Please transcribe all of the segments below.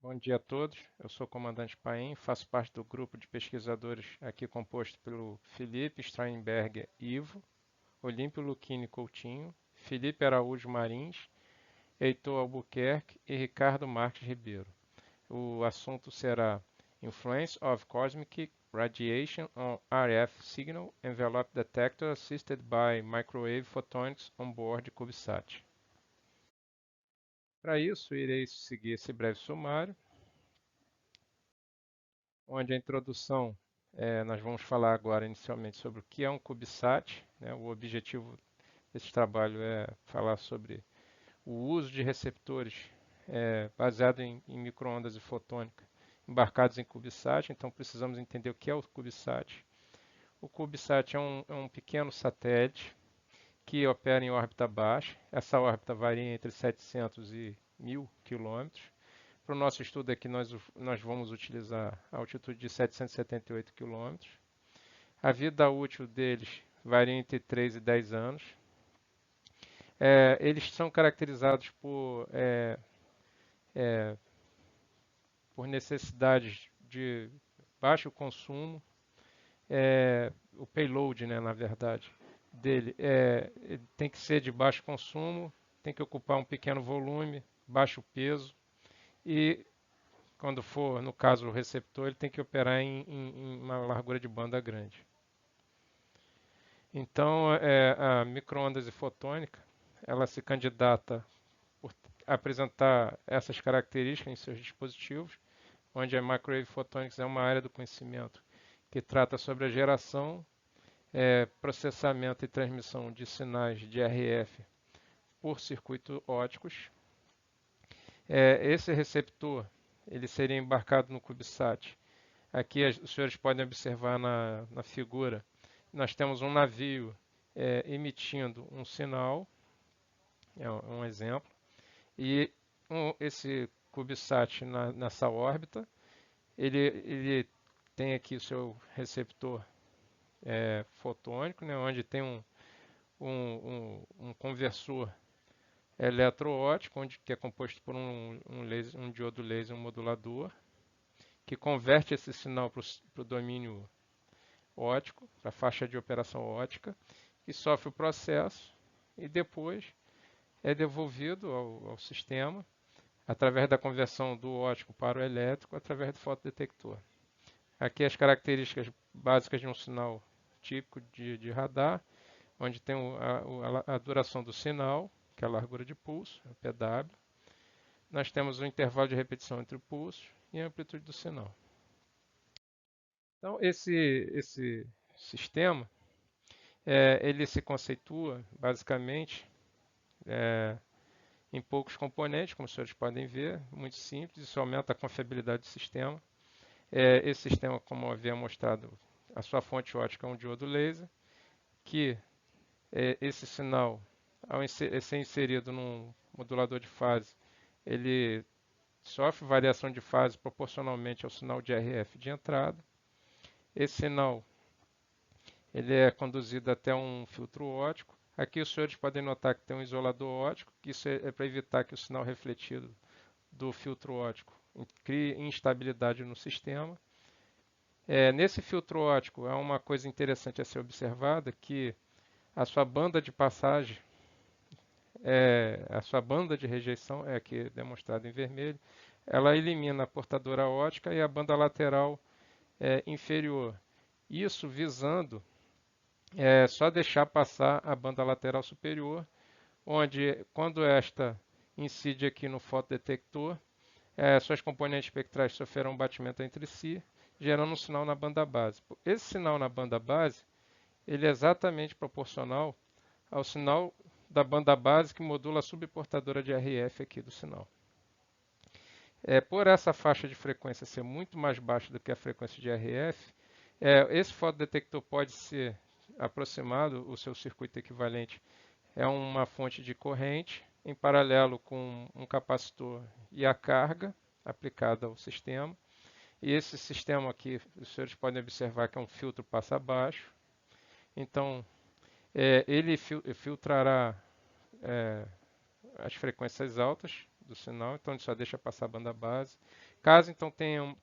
Bom dia a todos. Eu sou o comandante Paim, faço parte do grupo de pesquisadores aqui composto pelo Felipe Steinberger Ivo, Olímpio Lucchini Coutinho, Felipe Araújo Marins, Heitor Albuquerque e Ricardo Marques Ribeiro. O assunto será Influence of Cosmic Radiation on RF Signal Envelope Detector Assisted by Microwave Photonics on Board CubeSat. Para isso, irei seguir esse breve sumário onde a introdução, nós vamos falar agora inicialmente sobre o que é um CubeSat, né? O objetivo desse trabalho é falar sobre o uso de receptores baseado em microondas e fotônica embarcados em CubeSat, então precisamos entender o que é o CubeSat. O CubeSat é um pequeno satélite que opera em órbita baixa. Essa órbita varia entre 700 e 1000 quilômetros. Para o nosso estudo aqui, nós vamos utilizar a altitude de 778 quilômetros. A vida útil deles varia entre 3 e 10 anos. Eles são caracterizados é, por necessidades de baixo consumo, o payload, né, na verdade, dele ele tem que ser de baixo consumo, tem que ocupar um pequeno volume, baixo peso e quando for, no caso, o receptor, ele tem que operar em uma largura de banda grande. Então, a microondas e fotônica, ela se candidata por apresentar essas características em seus dispositivos, onde a Microwave Photonics é uma área do conhecimento que trata sobre a geração, processamento e transmissão de sinais de RF por circuitos óticos. Esse receptor ele seria embarcado no CubeSat. Aqui os senhores podem observar na figura, nós temos um navio emitindo um sinal, é um exemplo, e esse CubeSat nessa órbita, ele tem aqui o seu receptor fotônico, né, onde tem um conversor eletroóptico, que é composto por um diodo laser, um modulador, que converte esse sinal para o domínio ótico, para a faixa de operação ótica, que sofre o processo e depois é devolvido ao sistema através da conversão do ótico para o elétrico através do fotodetector. Aqui as características básicas de um sinal típico de radar, onde tem a duração do sinal, que é a largura de pulso, o PW. Nós temos o intervalo de repetição entre o pulso e a amplitude do sinal. Então, esse sistema, ele se conceitua basicamente é, em poucos componentes, como os senhores podem ver, muito simples, isso aumenta a confiabilidade do sistema. Esse sistema, como eu havia mostrado, a sua fonte ótica é um diodo laser, que esse sinal, ao ser inserido num modulador de fase, ele sofre variação de fase proporcionalmente ao sinal de RF de entrada. Esse sinal ele é conduzido até um filtro óptico. Aqui os senhores podem notar que tem um isolador óptico, que isso é para evitar que o sinal refletido do filtro óptico crie instabilidade no sistema. Nesse filtro óptico, é uma coisa interessante a ser observada, que a sua banda de passagem, a sua banda de rejeição, é aqui demonstrada em vermelho, ela elimina a portadora óptica e a banda lateral inferior. Isso visando só deixar passar a banda lateral superior, onde quando esta incide aqui no fotodetector, suas componentes espectrais sofrerão um batimento entre si, gerando um sinal na banda base. Esse sinal na banda base, ele é exatamente proporcional ao sinal da banda base que modula a subportadora de RF aqui do sinal. Por essa faixa de frequência ser muito mais baixa do que a frequência de RF, esse fotodetector pode ser aproximado, o seu circuito equivalente é uma fonte de corrente em paralelo com um capacitor e a carga aplicada ao sistema. E esse sistema aqui, os senhores podem observar que é um filtro passa abaixo. Então, ele filtrará as frequências altas do sinal, então ele só deixa passar a banda base. Caso então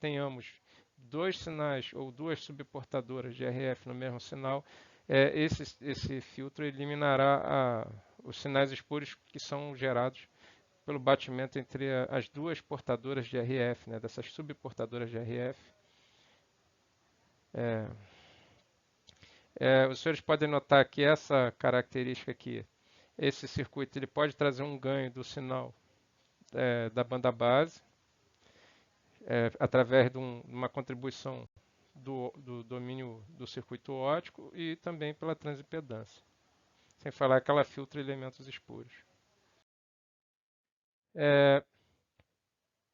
tenhamos dois sinais ou duas subportadoras de RF no mesmo sinal, esse filtro eliminará os sinais espúrios que são gerados pelo batimento entre as duas portadoras de RF, né, dessas subportadoras de RF. É, os senhores podem notar que essa característica aqui, esse circuito, ele pode trazer um ganho do sinal da banda base, através de uma contribuição do domínio do circuito óptico e também pela transimpedância. Sem falar que ela filtra elementos espúrios. É,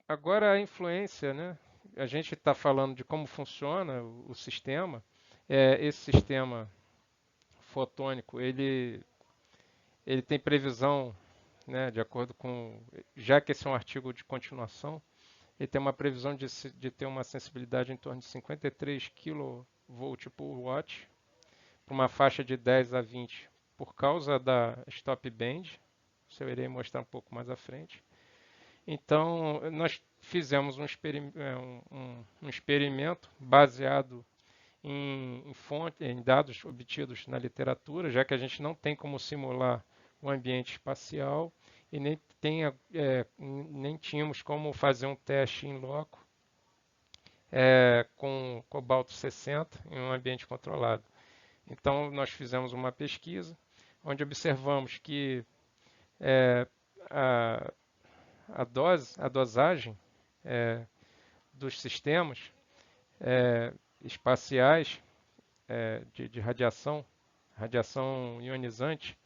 agora a influência, né? A gente está falando de como funciona o sistema. Esse sistema fotônico, ele tem previsão, né, de acordo com, já que esse é um artigo de continuação, ele tem uma previsão de ter uma sensibilidade em torno de 53 kV por watt, para uma faixa de 10 a 20, por causa da stop band. Isso eu irei mostrar um pouco mais à frente. Então, nós fizemos um experimento baseado em dados obtidos na literatura, já que a gente não tem como simular o ambiente espacial e nem tínhamos como fazer um teste em loco com cobalto 60 em um ambiente controlado. Então, nós fizemos uma pesquisa onde observamos que a, a dosagem dos sistemas espaciais de radiação, radiação ionizante,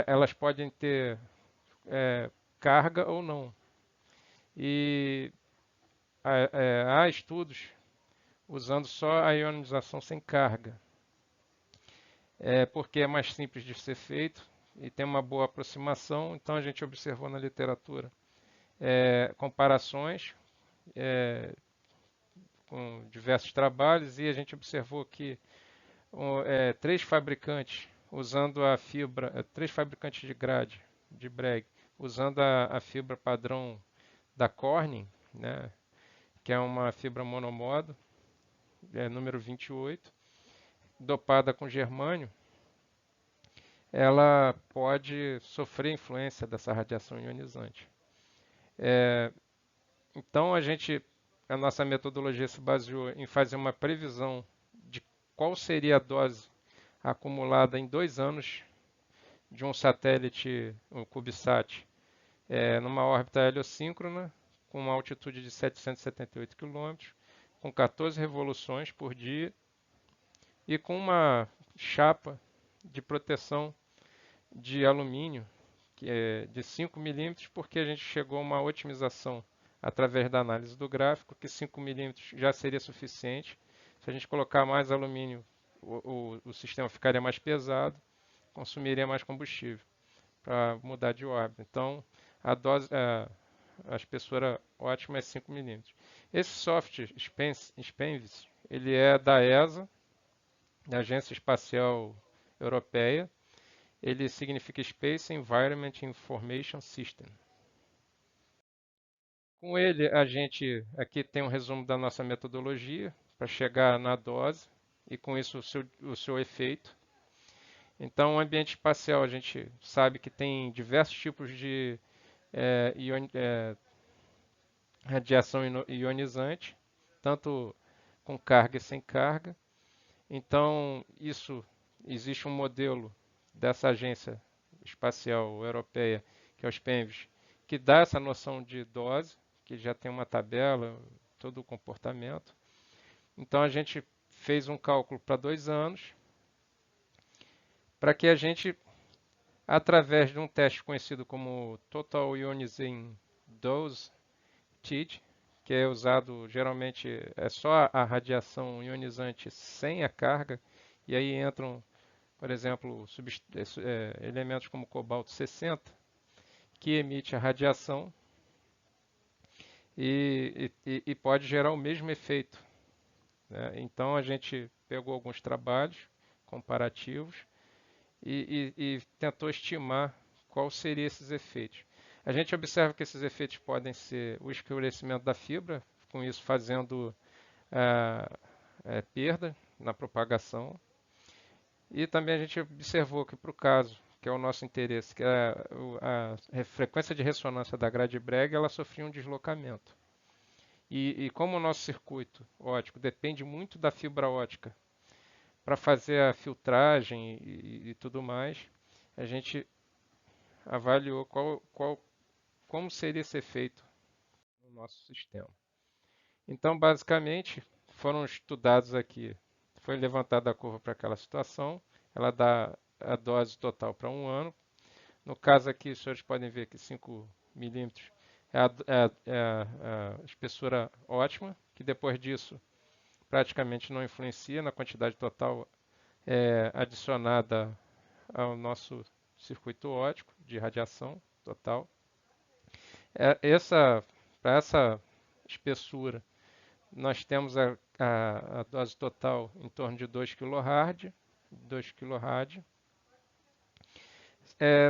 elas podem ter carga ou não. E há estudos usando só a ionização sem carga, porque é mais simples de ser feito e tem uma boa aproximação. Então a gente observou na literatura comparações com diversos trabalhos e a gente observou que três fabricantes usando a fibra, três fabricantes de grade, de Bragg, usando a fibra padrão da Corning, né, que é uma fibra monomodo, número 28, dopada com germânio, ela pode sofrer influência dessa radiação ionizante. Então a nossa metodologia se baseou em fazer uma previsão de qual seria a dose acumulada em 2 anos de um satélite, um CubeSat, numa órbita heliosíncrona, com uma altitude de 778 km, com 14 revoluções por dia e com uma chapa de proteção de alumínio que é de 5 milímetros, porque a gente chegou a uma otimização através da análise do gráfico, que 5 milímetros já seria suficiente. Se a gente colocar mais alumínio, o sistema ficaria mais pesado, consumiria mais combustível para mudar de órbita. Então, a espessura ótima é 5 milímetros. Esse software SPENVIS, ele é da ESA, da Agência Espacial Europeia. Ele significa Space Environment Information System. Com ele, a gente aqui tem um resumo da nossa metodologia para chegar na dose e com isso o seu efeito. Então, o ambiente espacial, a gente sabe que tem diversos tipos de radiação ionizante, tanto com carga e sem carga. Então, existe um modelo dessa agência espacial europeia, que é o SPENVIS, que dá essa noção de dose, que já tem uma tabela, todo o comportamento. Então a gente fez um cálculo para 2 anos, para que a gente, através de um teste conhecido como Total Ionizing Dose, TID, que é usado geralmente, é só a radiação ionizante sem a carga, e aí entram, por exemplo, elementos como cobalto 60, que emite a radiação e pode gerar o mesmo efeito, né? Então a gente pegou alguns trabalhos comparativos e tentou estimar qual seriam esses efeitos. A gente observa que esses efeitos podem ser o escurecimento da fibra, com isso fazendo perda na propagação. E também a gente observou que para o caso, que é o nosso interesse, que é a frequência de ressonância da grade Bragg, ela sofria um deslocamento. E como o nosso circuito óptico depende muito da fibra óptica para fazer a filtragem e tudo mais, a gente avaliou como seria esse efeito no nosso sistema. Então, basicamente, foram estudados aqui, foi levantada a curva para aquela situação, ela dá a dose total para 1 ano. No caso aqui, os senhores podem ver que 5 milímetros é a espessura ótima, que depois disso praticamente não influencia na quantidade total adicionada ao nosso circuito óptico de radiação total. Para essa espessura, nós temos a dose total em torno de 2 kHz. 2 kHz.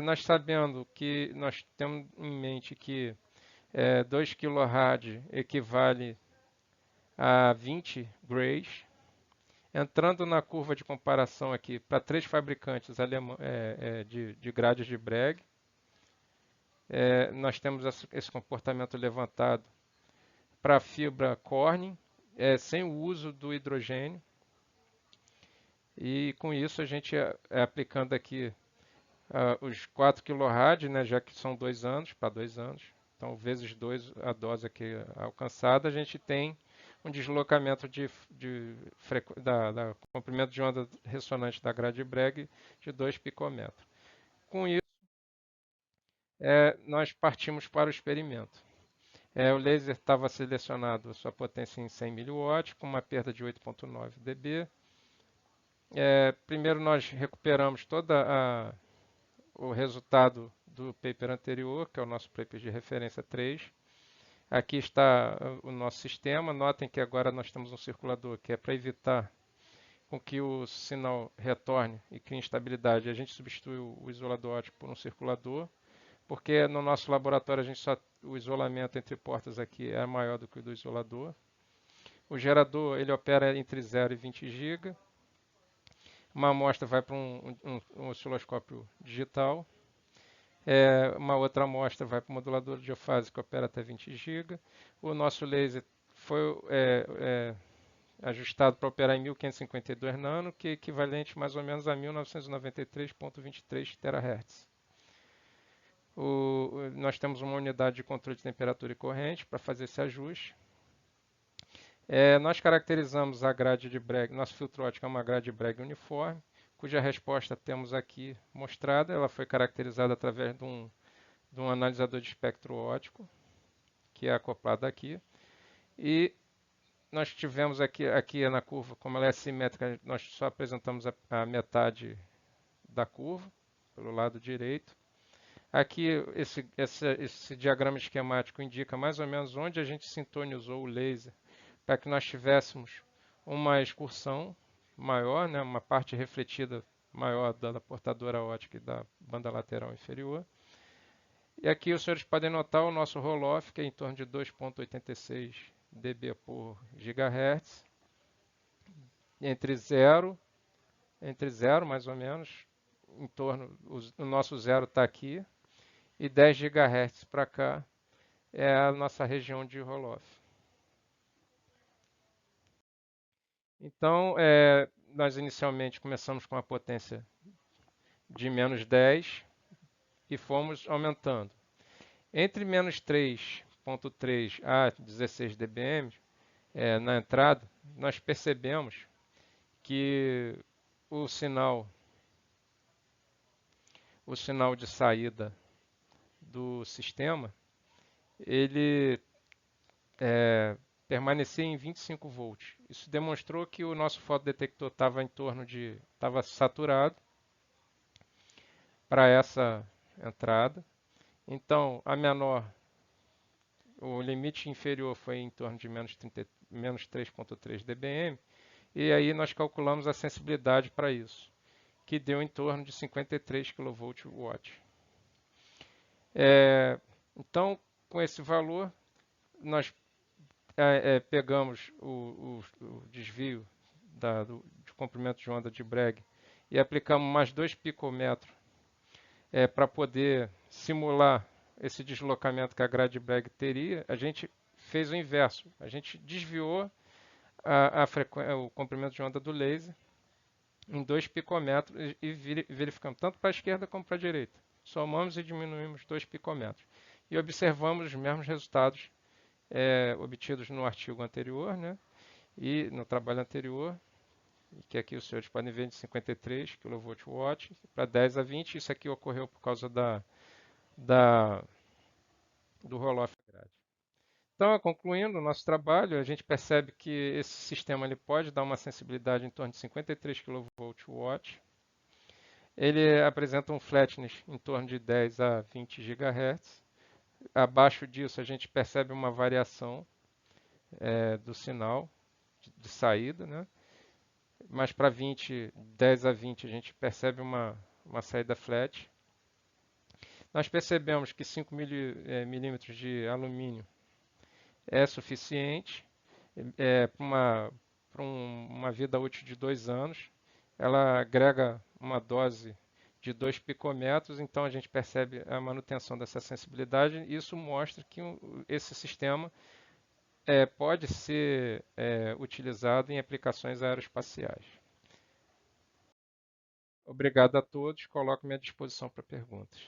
Nós sabendo que nós temos em mente que 2 kHz equivale a 20 grays. Entrando na curva de comparação aqui para 3 fabricantes de grades de Bragg, nós temos esse comportamento levantado para a fibra Corning, sem o uso do hidrogênio. E com isso a gente aplicando aqui os 4 kHz, né, já que são 2 anos, para 2 anos, então vezes 2 a dose aqui alcançada, a gente tem um deslocamento da comprimento de onda ressonante da grade Bragg de 2 picômetros. Com isso, nós partimos para o experimento. O laser estava selecionado a sua potência em 100 mW, com uma perda de 8,9 dB. Primeiro nós recuperamos todo o resultado do paper anterior, que é o nosso paper de referência 3. Aqui está o nosso sistema. Notem que agora nós temos um circulador que é para evitar com que o sinal retorne e crie instabilidade. A gente substitui o isolador óptico por um circulador, porque no nosso laboratório o isolamento entre portas aqui é maior do que o do isolador. O gerador ele opera entre 0 e 20 GB. Uma amostra vai para um osciloscópio digital. Uma outra amostra vai para o modulador de diafase que opera até 20 GB. O nosso laser foi ajustado para operar em 1552 nano, que é equivalente mais ou menos a 1993,23 THz. Nós temos uma unidade de controle de temperatura e corrente para fazer esse ajuste. Nós caracterizamos a grade de Bragg, nosso filtro óptico é uma grade de Bragg uniforme, cuja resposta temos aqui mostrada. Ela foi caracterizada através de um analisador de espectro óptico, que é acoplado aqui. E nós tivemos aqui na curva, como ela é simétrica, nós só apresentamos a metade da curva, pelo lado direito. Aqui, esse diagrama esquemático indica mais ou menos onde a gente sintonizou o laser para que nós tivéssemos uma excursão maior, né, uma parte refletida maior da portadora óptica e da banda lateral inferior. E aqui os senhores podem notar o nosso roll-off, que é em torno de 2,86 dB por gigahertz, entre zero mais ou menos, o nosso zero está aqui, e 10 GHz para cá é a nossa região de roll-off. Então, nós inicialmente começamos com a potência de menos 10 e fomos aumentando. Entre menos 3,3 a 16 dBm na entrada, nós percebemos que o sinal de saída do sistema, ele permanecia em 25 volts. Isso demonstrou que o nosso fotodetector estava saturado para essa entrada. Então, o limite inferior foi em torno de menos 3,3 dBm, e aí nós calculamos a sensibilidade para isso, que deu em torno de 53 kV/watt. Então, com esse valor, nós pegamos o desvio de comprimento de onda de Bragg e aplicamos mais 2 picômetros para poder simular esse deslocamento que a grade Bragg teria. A gente fez o inverso. A gente desviou o comprimento de onda do laser em 2 picômetros e verificamos tanto para a esquerda como para a direita. Somamos e diminuímos 2 picômetros. E observamos os mesmos resultados obtidos no artigo anterior, né? E no trabalho anterior, que aqui os senhores podem ver de 53 kV para 10 a 20. Isso aqui ocorreu por causa da, do roll-off grade. Então, concluindo o nosso trabalho, a gente percebe que esse sistema ele pode dar uma sensibilidade em torno de 53 kV/watt. Ele apresenta um flatness em torno de 10 a 20 GHz. Abaixo disso, a gente percebe uma variação do sinal de saída, né? Mas para 10 a 20, a gente percebe uma saída flat. Nós percebemos que 5 milímetros de alumínio é suficiente para uma vida útil de 2 anos. Ela agrega uma dose de 2 picometros, então a gente percebe a manutenção dessa sensibilidade. Isso mostra que esse sistema pode ser utilizado em aplicações aeroespaciais. Obrigado a todos. Coloco-me à disposição para perguntas.